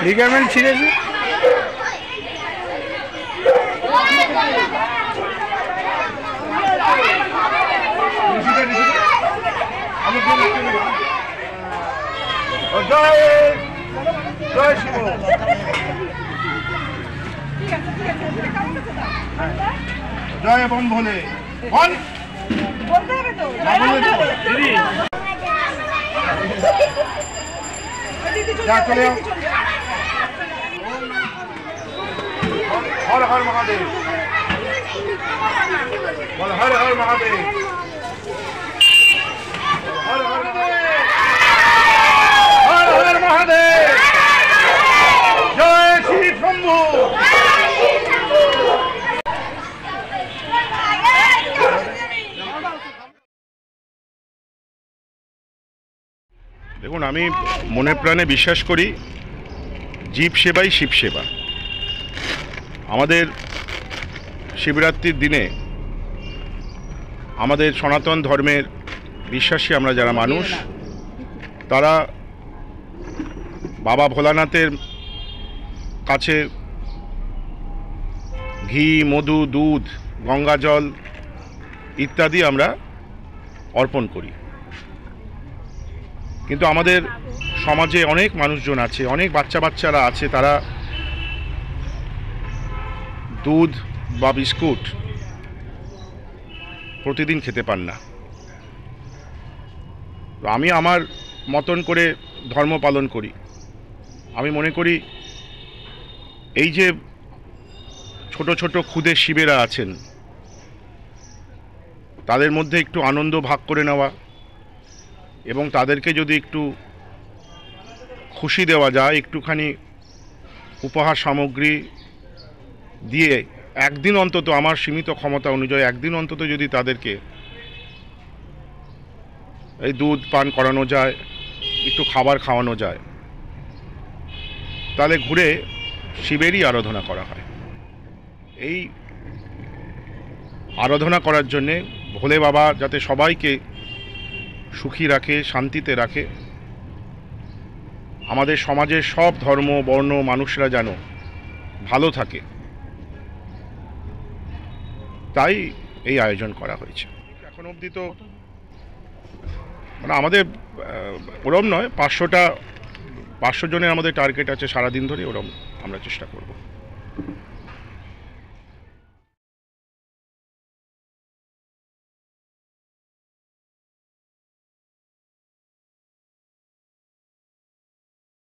Ligament ছিঁড়েছে। জয় bomb ভোলে বল বলতে হবে তো দিদি যা চলে হর হর মহাদেব বল হর হর মহাদেব হর হর মহাদেব হর হর মহাদেব জয় শ্রী শম্ভু। দেখুন, আমি মনে প্রাণে বিশ্বাস করি জীব সেবাই শিব সেবা। আমাদের শিবরাত্রির দিনে আমাদের সনাতন ধর্মের বিশ্বাসী আমরা যারা মানুষ, তারা বাবা ভোলানাথের কাছে ঘি, মধু, দুধ, গঙ্গা জল ইত্যাদি আমরা অর্পণ করি। কিন্তু আমাদের সমাজে অনেক মানুষজন আছে, অনেক বাচ্চারা আছে, তারা দুধ বা বিস্কুট প্রতিদিন খেতে পান না। তো আমি আমার মতন করে ধর্ম পালন করি। আমি মনে করি এই যে ছোট ছোট ক্ষুদে শিবেরা আছেন, তাদের মধ্যে একটু আনন্দ ভাগ করে নেওয়া এবং তাদেরকে যদি একটু খুশি দেওয়া যায়, একটুখানি উপহার সামগ্রী দিয়ে একদিন অন্তত, আমার সীমিত ক্ষমতা অনুযায়ী একদিন অন্তত যদি তাদেরকে এই দুধ পান করানো যায়, একটু খাবার খাওয়ানো যায়, তাহলে ঘুরে শিবেরই আরাধনা করা হয়। এই আরাধনা করার জন্যে ভোলে বাবা যাতে সবাইকে সুখী রাখে, শান্তিতে রাখে, আমাদের সমাজের সব ধর্ম বর্ণ মানুষরা যেন ভালো থাকে, তাই এই আয়োজন করা হয়েছে। এখন অবধি তো মানে আমাদের ওরম নয়, 500 জনের আমাদের টার্গেট আছে সারাদিন ধরে, ওরম আমরা চেষ্টা করব।